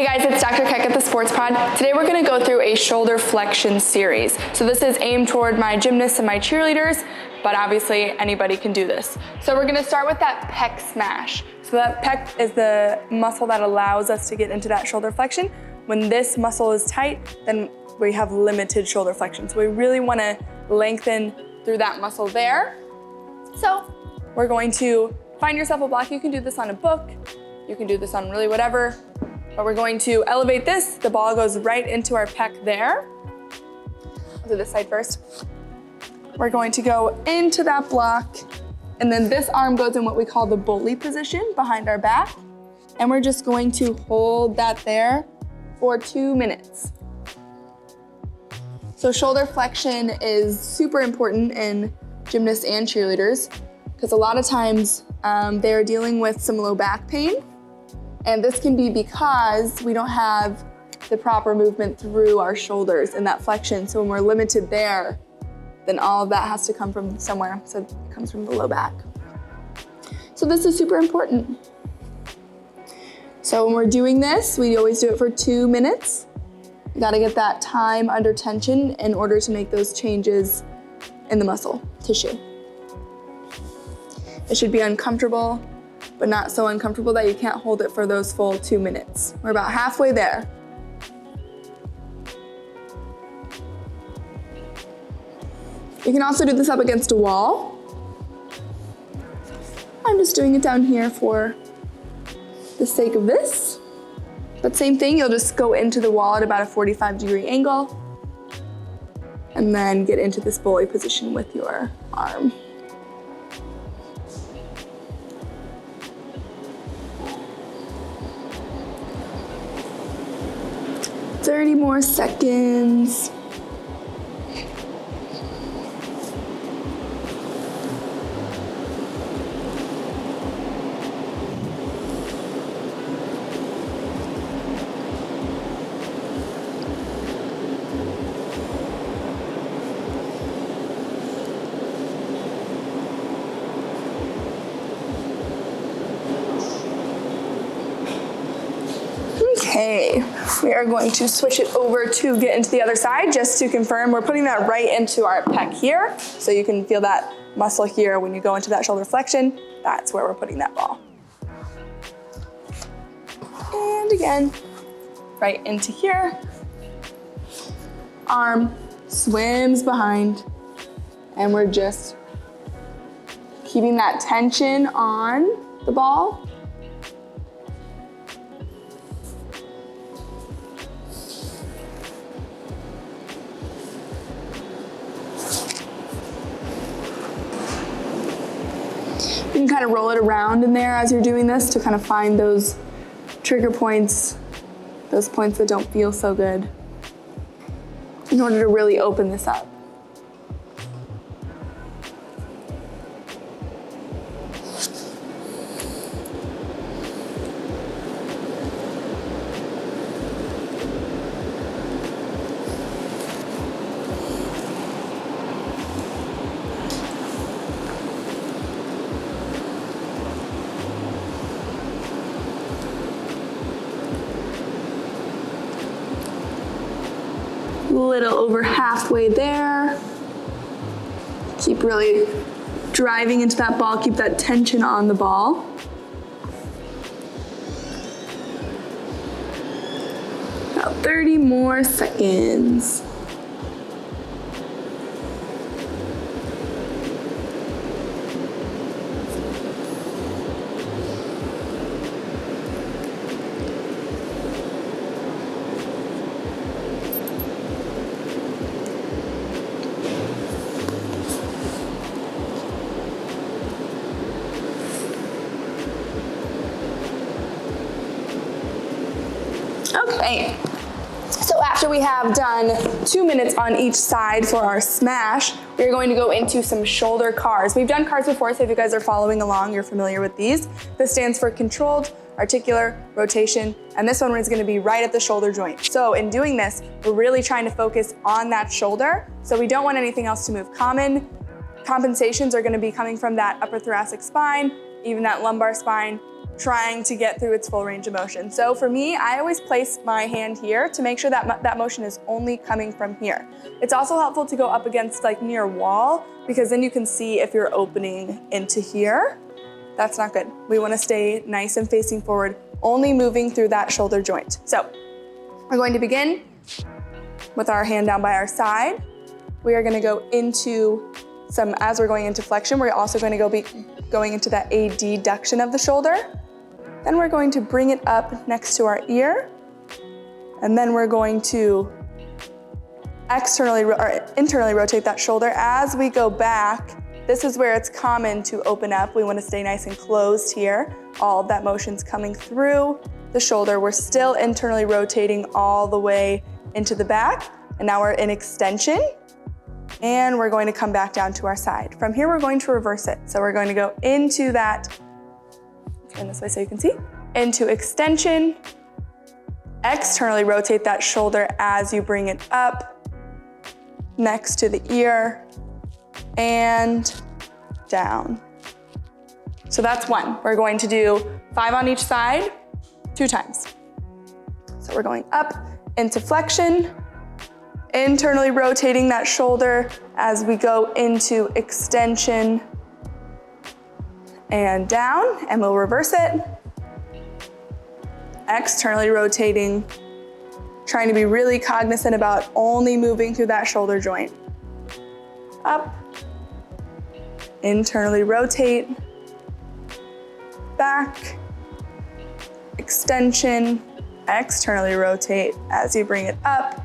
Hey guys, it's Dr. Keck at the Sports Pod. Today we're going to go through a shoulder flexion series. So this is aimed toward my gymnasts and my cheerleaders, but obviously anybody can do this. So we're going to start with that pec smash. So that pec is the muscle that allows us to get into that shoulder flexion. When this muscle is tight, then we have limited shoulder flexion. So we really want to lengthen through that muscle there. So we're going to find yourself a block. You can do this on a book. You can do this on really whatever. But we're going to elevate this. The ball goes right into our pec there. I'll do this side first. We're going to go into that block, and then this arm goes in what we call the bully position behind our back. And we're just going to hold that there for 2 minutes. So shoulder flexion is super important in gymnasts and cheerleaders because a lot of times they're dealing with some low back pain. And this can be because we don't have the proper movement through our shoulders in that flexion. So when we're limited there, then all of that has to come from somewhere. So it comes from the low back. So this is super important. So when we're doing this, we always do it for 2 minutes. You gotta get that time under tension in order to make those changes in the muscle tissue. It should be uncomfortable, but not so uncomfortable that you can't hold it for those full 2 minutes. We're about halfway there. You can also do this up against a wall. I'm just doing it down here for the sake of this. But same thing, you'll just go into the wall at about a 45-degree angle and then get into this bully position with your arm. 30 more seconds. Okay, we are going to switch it over to get into the other side. Just to confirm, we're putting that right into our pec here. So you can feel that muscle here when you go into that shoulder flexion. That's where we're putting that ball. And again, right into here. Arm swims behind. And we're just keeping that tension on the ball. You can kind of roll it around in there as you're doing this to kind of find those trigger points, those points that don't feel so good, in order to really open this up. Little over halfway there. Keep really driving into that ball, keep that tension on the ball. About 30 more seconds. Okay, so after we have done 2 minutes on each side for our smash, we're going to go into some shoulder cars. We've done cars before, so if you guys are following along, you're familiar with these. This stands for controlled articular rotation, and this one is going to be right at the shoulder joint. So in doing this, we're really trying to focus on that shoulder, so we don't want anything else to move. Common compensations are going to be coming from that upper thoracic spine, even that lumbar spine, trying to get through its full range of motion. So for me, I always place my hand here to make sure that that motion is only coming from here. It's also helpful to go up against like near a wall, because then you can see if you're opening into here. That's not good. We want to stay nice and facing forward, only moving through that shoulder joint. So we're going to begin with our hand down by our side. We are going to go into as we're going into flexion, we're also going to be going into that adduction of the shoulder. Then we're going to bring it up next to our ear. And then we're going to internally rotate that shoulder as we go back. This is where it's common to open up. We want to stay nice and closed here. All of that motion's coming through the shoulder. We're still internally rotating all the way into the back. And now we're in extension. And we're going to come back down to our side. From here, we're going to reverse it. So we're going to go into that, turn this way so you can see, into extension, externally rotate that shoulder as you bring it up, next to the ear, and down. So that's one. We're going to do 5 on each side, 2 times. So we're going up into flexion, internally rotating that shoulder as we go into extension and down, and we'll reverse it. Externally rotating, trying to be really cognizant about only moving through that shoulder joint. Up, internally rotate, back, extension, externally rotate as you bring it up,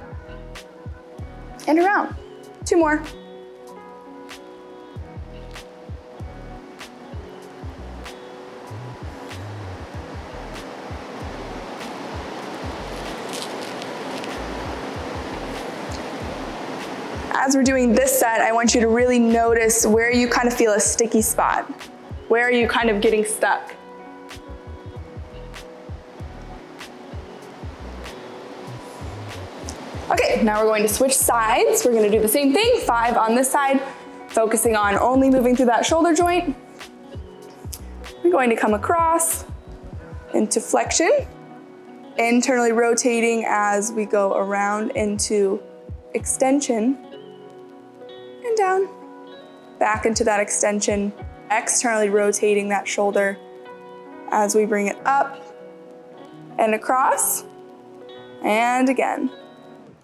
and around. 2 more. As we're doing this set, I want you to really notice where you kind of feel a sticky spot. Where are you kind of getting stuck? Okay, now we're going to switch sides. We're going to do the same thing, 5 on this side, focusing on only moving through that shoulder joint. We're going to come across into flexion, internally rotating as we go around into extension and down, back into that extension, externally rotating that shoulder as we bring it up and across, and again.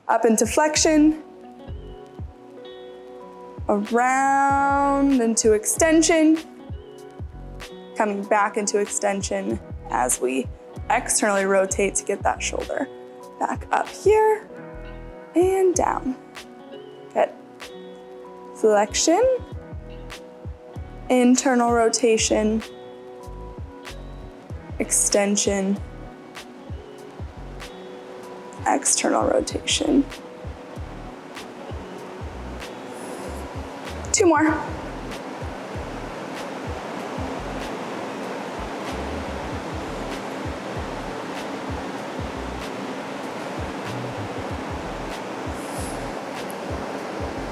Up into flexion, around into extension, coming back into extension as we externally rotate to get that shoulder back up here and down. Good. Flexion, internal rotation, extension, external rotation. 2 more.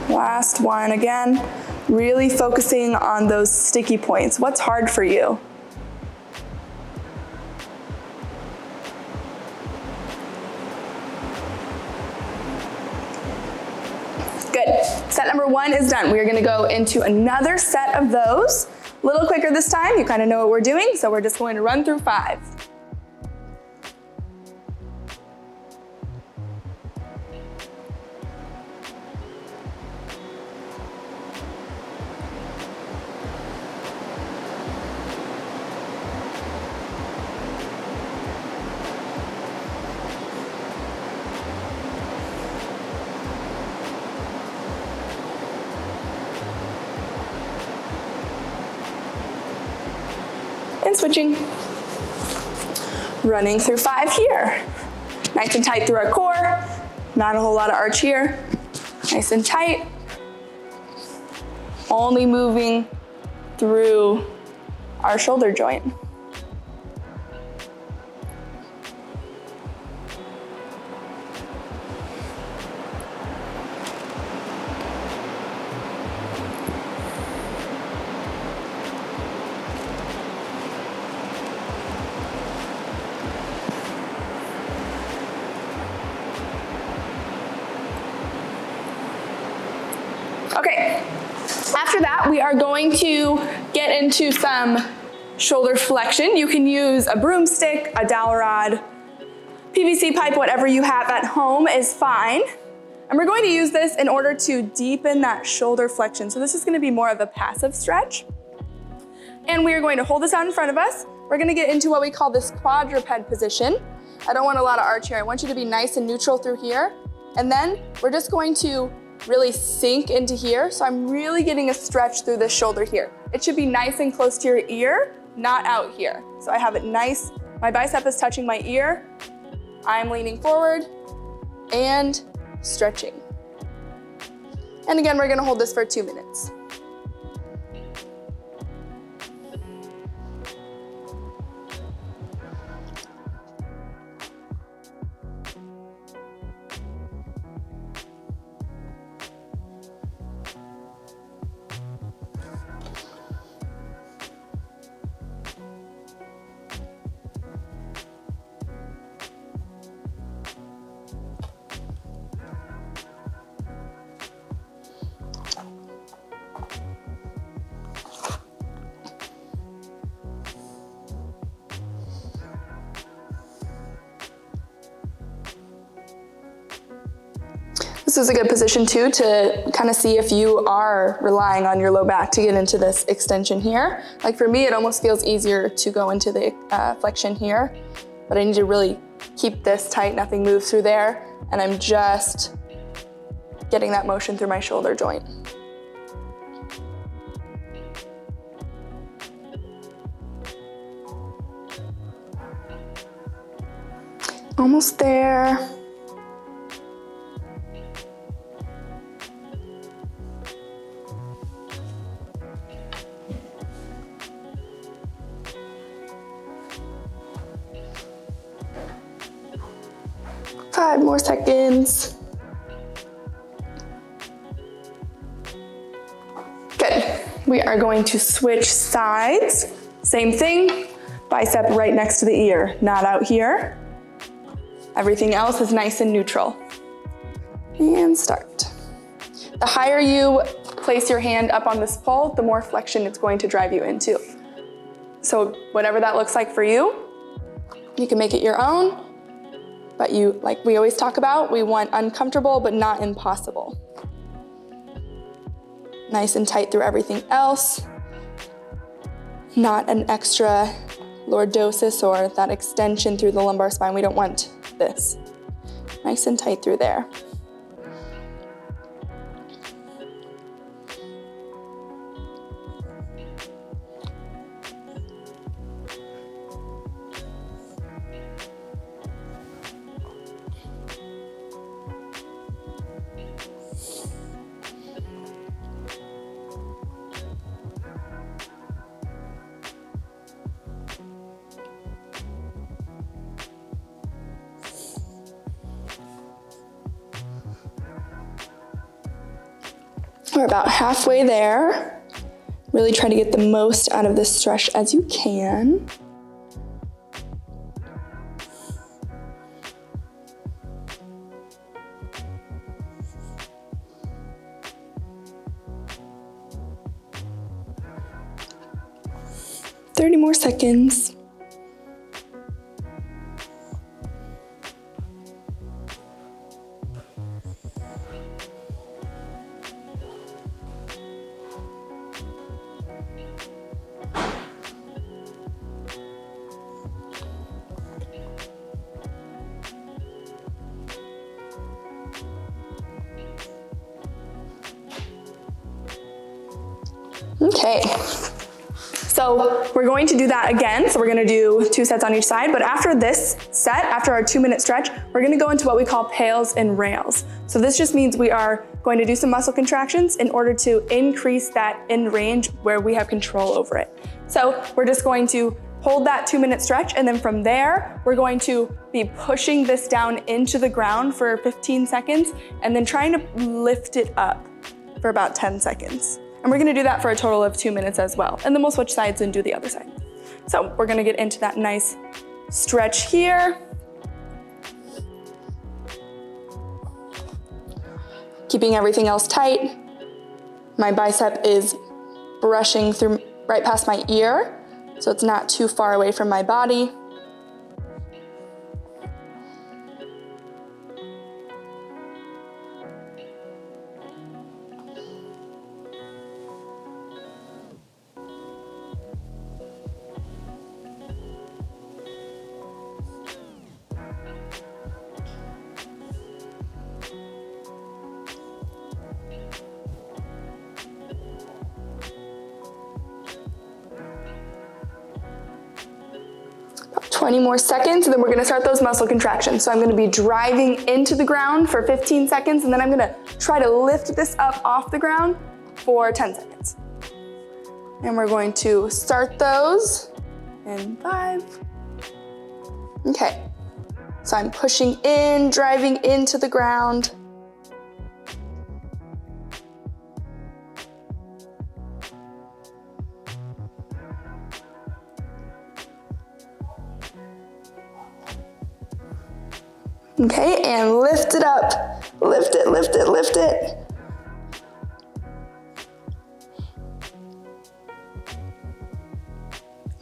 Last one again, really focusing on those sticky points. What's hard for you? Good. Set number 1 is done. We are going to go into another set of those. A little quicker this time. You kind of know what we're doing, so we're just going to run through 5. And switching. Running through 5 here. Nice and tight through our core. Not a whole lot of arch here. Nice and tight. Only moving through our shoulder joint. After that, we are going to get into some shoulder flexion. You can use a broomstick, a dowel rod, PVC pipe, whatever you have at home is fine. And we're going to use this in order to deepen that shoulder flexion. So this is going to be more of a passive stretch. And we are going to hold this out in front of us. We're going to get into what we call this quadruped position. I don't want a lot of arch here. I want you to be nice and neutral through here. And then we're just going to really sink into here. So I'm really getting a stretch through this shoulder here. It should be nice and close to your ear, not out here. So I have it nice. My bicep is touching my ear. I'm leaning forward and stretching. And again, we're gonna hold this for 2 minutes. This is a good position too to kind of see if you are relying on your low back to get into this extension here. Like for me, it almost feels easier to go into the flexion here, but I need to really keep this tight, nothing moves through there, and I'm just getting that motion through my shoulder joint. Almost there. Five more seconds. Good. We are going to switch sides. Same thing, bicep right next to the ear, not out here. Everything else is nice and neutral. And start. The higher you place your hand up on this pole, the more flexion it's going to drive you into. So whatever that looks like for you, you can make it your own. But you, like we always talk about, we want uncomfortable but not impossible. Nice and tight through everything else. Not an extra lordosis or that extension through the lumbar spine. We don't want this. Nice and tight through there. We're about halfway there. Really try to get the most out of this stretch as you can. Thirty more seconds. Okay, so we're going to do that again. So we're gonna do 2 sets on each side, but after this set, after our 2-minute stretch, we're gonna go into what we call pails and rails. So this just means we are going to do some muscle contractions in order to increase that end range where we have control over it. So we're just going to hold that 2-minute stretch, and then from there, we're going to be pushing this down into the ground for 15 seconds, and then trying to lift it up for about 10 seconds. And we're gonna do that for a total of 2 minutes as well. And then we'll switch sides and do the other side. So we're gonna get into that nice stretch here. Keeping everything else tight. my bicep is brushing through right past my ear, so it's not too far away from my body. About 20 more seconds, and then we're gonna start those muscle contractions. So I'm gonna be driving into the ground for 15 seconds, and then I'm gonna try to lift this up off the ground for 10 seconds. And we're going to start those in 5. Okay, so I'm pushing in, driving into the ground. Okay, and lift it up. Lift it, lift it, lift it.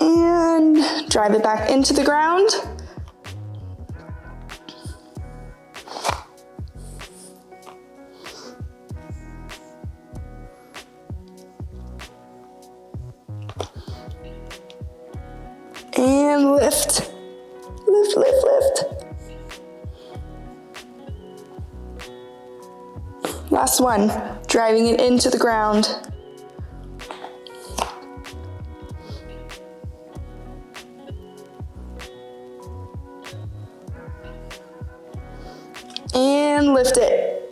And drive it back into the ground. And lift. Lift, lift, lift. Last one, driving it into the ground. And lift it.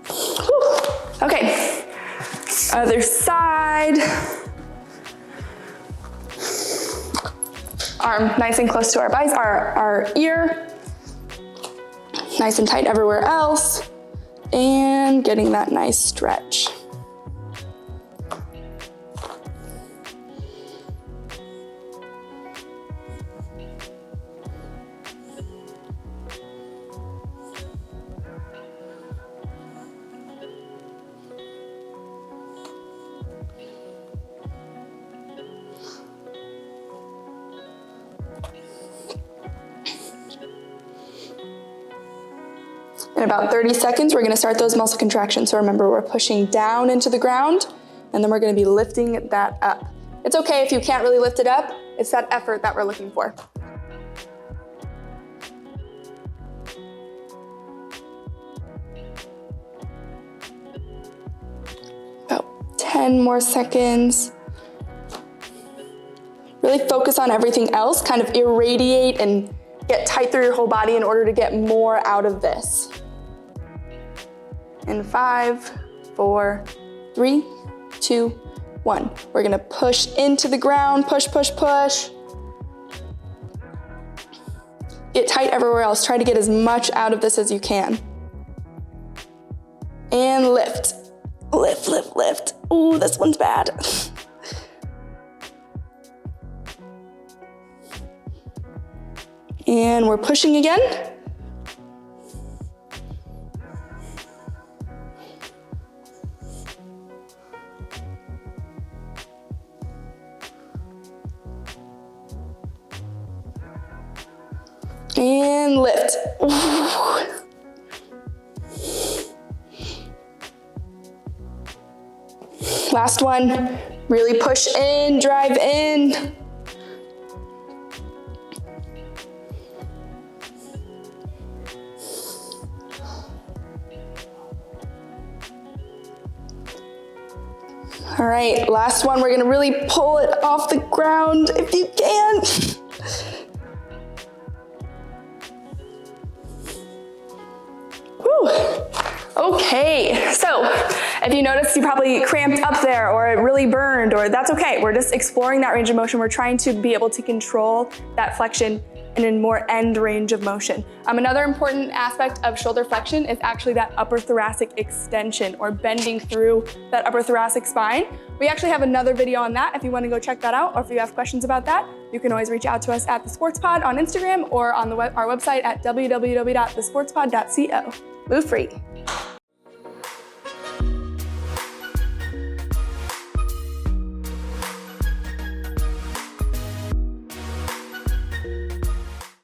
Whew. Okay, other side. Arm nice and close to our ear. Nice and tight everywhere else. And getting that nice stretch. In about 30 seconds, we're gonna start those muscle contractions. So remember, we're pushing down into the ground, and then we're gonna be lifting that up. It's okay if you can't really lift it up. It's that effort that we're looking for. About 10 more seconds. Really focus on everything else, kind of irradiate and get tight through your whole body in order to get more out of this. In 5, 4, 3, 2, 1. We're gonna push into the ground, push, push, push. Get tight everywhere else. Try to get as much out of this as you can. And lift, lift, lift, lift. Ooh, this one's bad. And we're pushing again. And lift. Ooh. Last one. Really push in, drive in. All right, last one. We're gonna really pull it off the ground if you can. Okay, so if you noticed you probably cramped up there or it really burned, or that's okay. We're just exploring that range of motion. We're trying to be able to control that flexion and in more end range of motion. Another important aspect of shoulder flexion is actually that upper thoracic extension, or bending through that upper thoracic spine. We actually have another video on that if you want to go check that out, or if you have questions about that, you can always reach out to us at The Sports Pod on Instagram or on our website at www.thesportspod.co. Move free.